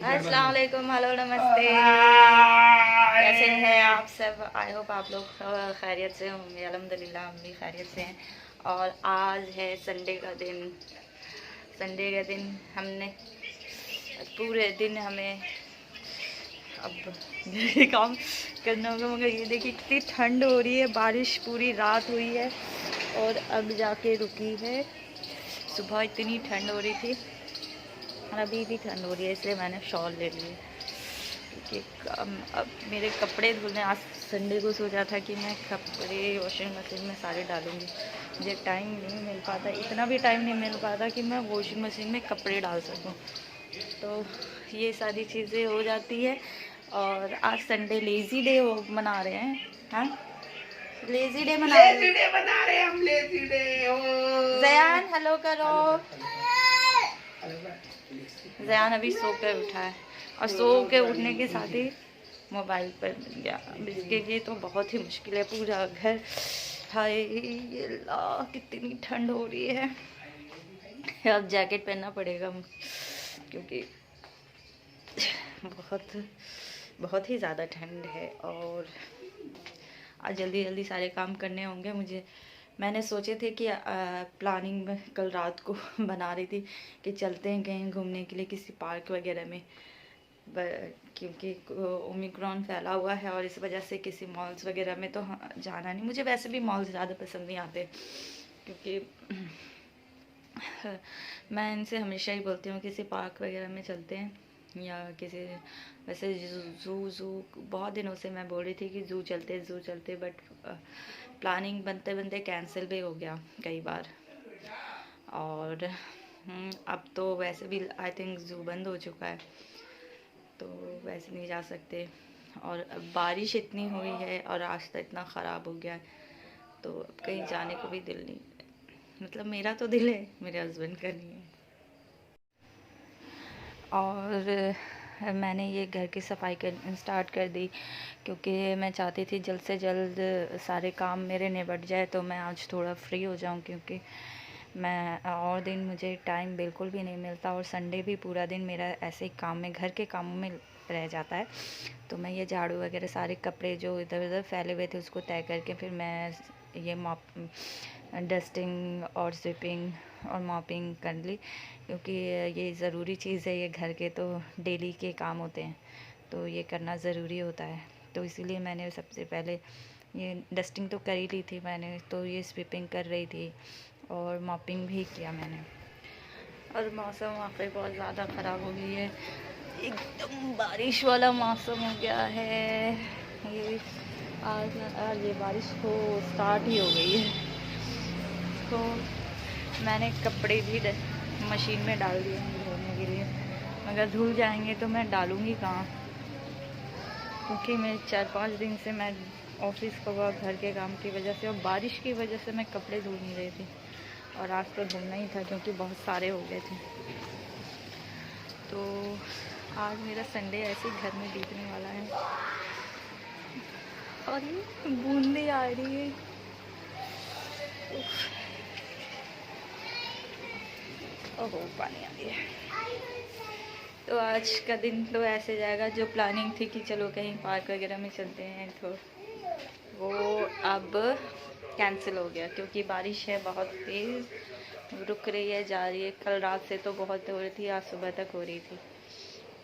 अस्सलाम वालेकुम, हेलो, नमस्ते। कैसे हैं आप सब? आई होप आप लोग खैरियत से होंगे। अल्हम्दुलिल्लाह हम भी खैरियत से हैं। और आज है संडे का दिन। संडे का दिन हमने पूरे दिन हमें अब ये काम करना होगा, मगर ये देखिए कितनी ठंड हो रही है। बारिश पूरी रात हुई है और अब जाके रुकी है। सुबह इतनी ठंड हो रही थी और अभी भी ठंड हो रही है, इसलिए मैंने शॉल ले ली है। क्योंकि अब मेरे कपड़े धुलने, आज संडे को सोचा था कि मैं कपड़े वॉशिंग मशीन में सारे डालूँगी। मुझे टाइम नहीं मिल पाता, इतना भी टाइम नहीं मिल पाता कि मैं वॉशिंग मशीन में कपड़े डाल सकूं। तो ये सारी चीज़ें हो जाती है। और आज संडे लेज़ी डे मना रहे हैं। हाँ, लेज़ी डे मना रहे हैं हम। लेज़ी डे जयान हेलो करो। जयान अभी सो कर उठा है और सो के उठने के साथ ही मोबाइल पर मिल गया। अब इसके लिए तो बहुत ही मुश्किल है। पूरा घर, हाय अल्लाह कितनी ठंड हो रही है। अब जैकेट पहनना पड़ेगा क्योंकि बहुत बहुत ही ज़्यादा ठंड है। और आज जल्दी जल्दी सारे काम करने होंगे मुझे। मैंने सोचे थे कि प्लानिंग में कल रात को बना रही थी कि चलते हैं कहीं घूमने के लिए किसी पार्क वगैरह में, क्योंकि ओमिक्रॉन फैला हुआ है और इस वजह से किसी मॉल्स वगैरह में तो जाना नहीं। मुझे वैसे भी मॉल्स ज़्यादा पसंद नहीं आते, क्योंकि मैं इनसे हमेशा ही बोलती हूँ किसी पार्क वगैरह में चलते हैं या किसी, वैसे ज़ू बहुत दिनों से मैं बोल रही थी कि ज़ू चलते, बट प्लानिंग बनते बनते कैंसिल भी हो गया कई बार। और अब तो वैसे भी आई थिंक ज़ू बंद हो चुका है, तो वैसे नहीं जा सकते। और अब बारिश इतनी हुई है और रास्ता इतना ख़राब हो गया है, तो अब कहीं जाने को भी दिल नहीं, मतलब मेरा तो दिल है, मेरे हस्बैंड का नहीं है। और मैंने ये घर की सफाई स्टार्ट कर दी, क्योंकि मैं चाहती थी जल्द से जल्द सारे काम मेरे निपट जाए, तो मैं आज थोड़ा फ्री हो जाऊं। क्योंकि मैं और दिन मुझे टाइम बिल्कुल भी नहीं मिलता, और संडे भी पूरा दिन मेरा ऐसे ही काम में, घर के कामों में रह जाता है। तो मैं ये झाड़ू वगैरह, सारे कपड़े जो इधर उधर फैले हुए थे उसको तय करके फिर मैं ये डस्टिंग और स्वीपिंग और मॉपिंग कर ली, क्योंकि ये ज़रूरी चीज़ है। ये घर के तो डेली के काम होते हैं, तो ये करना ज़रूरी होता है। तो इसीलिए मैंने सबसे पहले ये डस्टिंग तो कर ही ली थी मैंने, तो ये स्वीपिंग कर रही थी और मॉपिंग भी किया मैंने। और मौसम वहाँ पे बहुत ज़्यादा ख़राब हो गई है, एकदम बारिश वाला मौसम हो गया है। ये आज ये बारिश तो स्टार्ट ही हो गई है। तो मैंने कपड़े भी मशीन में डाल दिए हैं धोने के लिए, मगर धुल जाएंगे तो मैं डालूँगी कहाँ, क्योंकि मैं 4-5 दिन से मैं ऑफिस का घर के काम की वजह से और बारिश की वजह से मैं कपड़े धुल नहीं रही थी। और आज तो धुलना ही था क्योंकि बहुत सारे हो गए थे। तो आज मेरा संडे ऐसे घर में बीतने वाला है। और ये बूंदे आ रही है, ओहो पानी आ गया। तो आज का दिन तो ऐसे जाएगा। जो प्लानिंग थी कि चलो कहीं पार्क वगैरह में चलते हैं, तो वो अब कैंसिल हो गया, क्योंकि बारिश है बहुत तेज़, रुक रही है जा रही है। कल रात से तो बहुत हो रही थी, आज सुबह तक हो रही थी,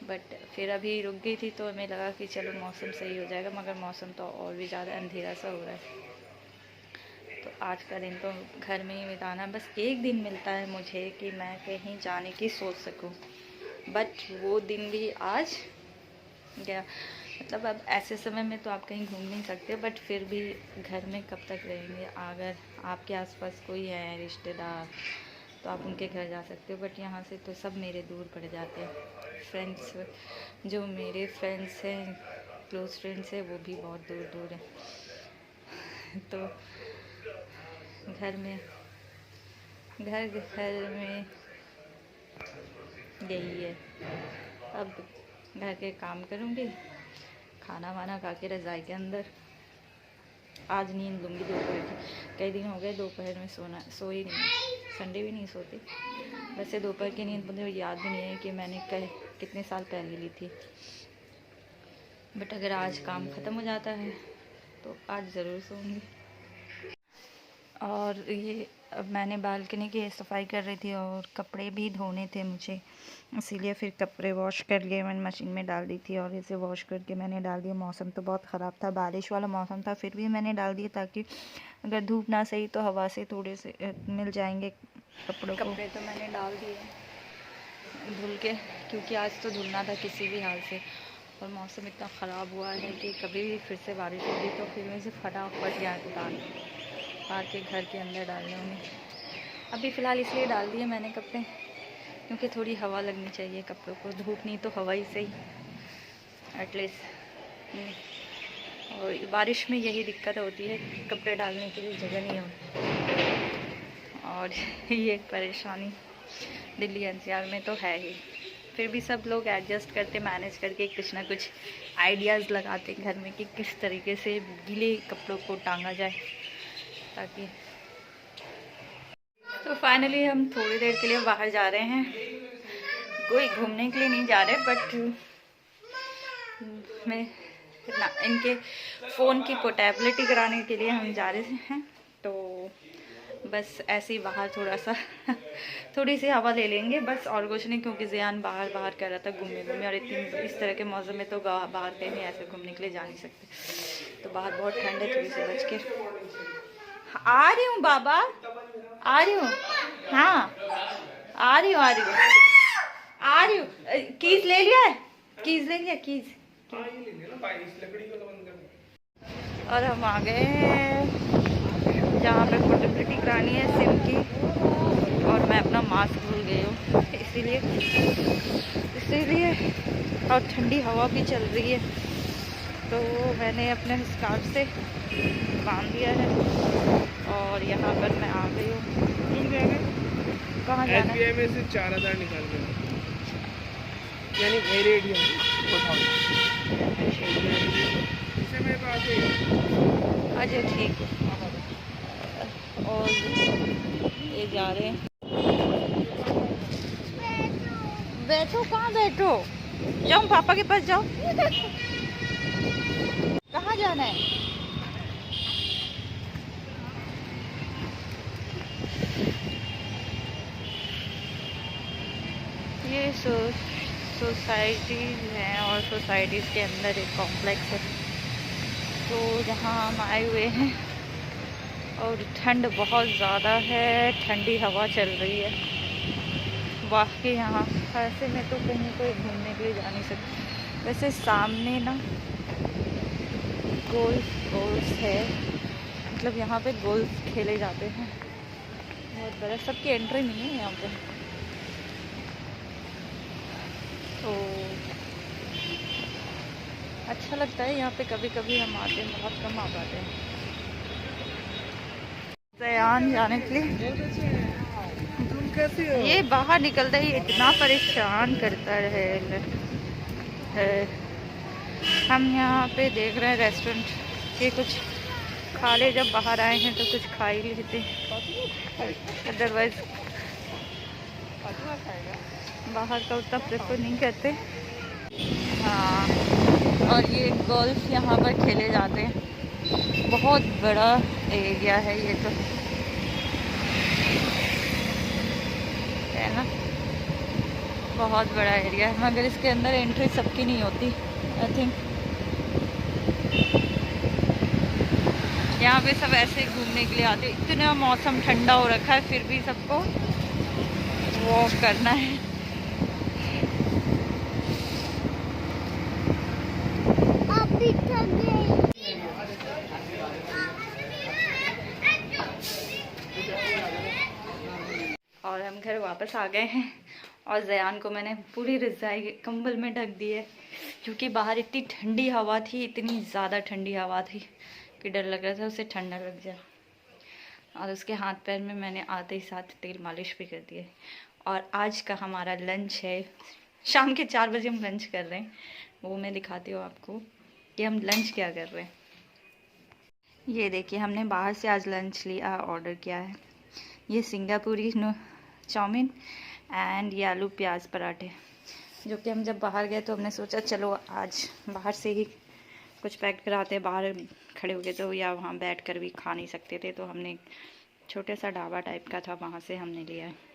बट फिर अभी रुक गई थी। तो हमें लगा कि चलो मौसम सही हो जाएगा, मगर मौसम तो और भी ज़्यादा अंधेरा सा हो रहा है। तो आज का दिन तो घर में ही बिताना। बस एक दिन मिलता है मुझे कि मैं कहीं जाने की सोच सकूं, बट वो दिन भी आज गया। मतलब अब ऐसे समय में तो आप कहीं घूम नहीं सकते, बट फिर भी घर में कब तक रहेंगे। अगर आपके आसपास कोई है रिश्तेदार तो आप उनके घर जा सकते हो, बट यहाँ से तो सब मेरे दूर पड़ जाते हैं। फ्रेंड्स, जो मेरे फ्रेंड्स हैं, क्लोज़ फ्रेंड्स हैं, वो भी बहुत दूर दूर हैं। तो घर में यही है। अब घर के काम करूँगी, खाना वाना खा के रज़ाई के अंदर। आज नींद लूँगी दोपहर की। कई दिन हो गए दोपहर में सो ही नहीं, संडे भी नहीं सोती। वैसे दोपहर की नींद मुझे याद भी नहीं है कि मैंने कितने साल पहले ली थी। बट अगर आज काम ख़त्म हो जाता है तो आज ज़रूर सोऊंगी। और ये अब मैंने बालकनी की सफाई कर रही थी और कपड़े भी धोने थे मुझे, इसीलिए फिर कपड़े वॉश कर लिए, मैंने मशीन में डाल दी थी और इसे वॉश करके मैंने डाल दिया। मौसम तो बहुत ख़राब था, बारिश वाला मौसम था, फिर भी मैंने डाल दिया ताकि अगर धूप ना सही तो हवा से थोड़े से मिल जाएंगे कपड़ों को। कपड़े तो मैंने डाल दिए धुल के, क्योंकि आज तो धुलना था किसी भी हाल से। और मौसम इतना ख़राब हुआ है कि कभी भी फिर से बारिश होगी तो फिर मैं इसे फटाफट यहाँ उतार के घर के अंदर डालने होंगे। अभी फ़िलहाल इसलिए डाल दिए मैंने कपड़े क्योंकि थोड़ी हवा लगनी चाहिए कपड़ों को, धूप नहीं तो हवा ही सही एटलीस्ट। और बारिश में यही दिक्कत होती है, कपड़े डालने के लिए जगह नहीं होती। और ये एक परेशानी दिल्ली एनसीआर में तो है ही। फिर भी सब लोग एडजस्ट करते, मैनेज करके कुछ ना कुछ आइडियाज़ लगाते घर में कि किस तरीके से गीले कपड़ों को टांगा जाए ताकि। तो फाइनली हम थोड़ी देर के लिए बाहर जा रहे हैं, कोई घूमने के लिए नहीं जा रहे, बट मैं इनके फ़ोन की पोर्टेबिलिटी कराने के लिए हम जा रहे हैं। तो बस ऐसे ही बाहर थोड़ा सा थोड़ी सी हवा ले लेंगे बस, और कुछ नहीं, क्योंकि ज़ियान बाहर कर रहा था घूमने और इस तरह के मौसम में तो बाहर कहीं ऐसे घूमने के लिए जा नहीं सकते। तो बाहर बहुत ठंड है, थोड़ी सी बच के आ रही हूँ बाबा, आ रही हूँ, हाँ आ रही हूँ कीज ले लिया है, कीज ले लिया, कीज। और हम आ गए जहाँ पे पोर्टेबिलिटी करानी है सिम की, और मैं अपना मास्क भूल गई हूँ इसीलिए और ठंडी हवा भी चल रही है तो मैंने अपने स्कार्फ से बांध दिया है। और यहाँ पर मैं आ गई हूँ। कहाँ जाना है? SBI में से 4000 निकाल के, यानी मेरे एरिया मेरे पास है। अच्छा ठीक है। और ये जा रहे हैं, बैठो, कहाँ बैठो, जाओ पापा के पास जाओ। कहाँ जाना है? ये सोसाइटीज़ हैं और सोसाइटीज़ के अंदर एक कॉम्प्लेक्स है तो जहाँ हम आए हुए हैं। और ठंड बहुत ज़्यादा है, ठंडी हवा चल रही है वाकई। यहाँ ऐसे में तो कहीं कोई घूमने के लिए जा नहीं सकते। वैसे सामने ना गोल्फ है, मतलब यहाँ पे गोल्फ खेले जाते हैं, बहुत बड़ा, सबकी एंट्री नहीं है यहाँ पे। तो अच्छा लगता है यहाँ पे, कभी कभी हम आते हैं, बहुत कम आ पाते हैं ज़यान जाने के लिए। तुम कैसी हो? ये बाहर निकलता ही इतना परेशान करता है। हम यहाँ पे देख रहे हैं रेस्टोरेंट के कुछ खा ले, जब बाहर आए हैं तो कुछ खा ही लेते, अदरवाइज बाहर का उतना प्रेफर नहीं करते। हाँ, और ये गोल्फ यहाँ पर खेले जाते हैं, बहुत बड़ा एरिया है ये तो, है ना, बहुत बड़ा एरिया है, मगर इसके अंदर एंट्री सबकी नहीं होती आई थिंक। यहाँ पे सब ऐसे घूमने के लिए आते, इतना मौसम ठंडा हो रखा है फिर भी सबको वॉक करना है। और हम घर वापस आ गए हैं और ज़यान को मैंने पूरी रज़ाई कंबल में ढक दी है क्योंकि बाहर इतनी ठंडी हवा थी, इतनी ज़्यादा ठंडी हवा थी कि डर लग रहा था उसे ठंडा लग जाए। और उसके हाथ पैर में मैंने आते ही साथ तेल मालिश भी कर दिए। और आज का हमारा लंच है, शाम के 4 बजे हम लंच कर रहे हैं, वो मैं दिखाती हूँ आपको कि हम लंच क्या कर रहे हैं। ये देखिए, हमने बाहर से आज लंच लिया, ऑर्डर किया है। ये सिंगापुरी चाउमीन एंड ये आलू प्याज पराठे। जो कि हम जब बाहर गए तो हमने सोचा चलो आज बाहर से ही कुछ पैक कराते हैं, बाहर खड़े हो गए तो या वहाँ बैठ कर भी खा नहीं सकते थे, तो हमने छोटे सा ढाबा टाइप का था, वहाँ से हमने लिया है।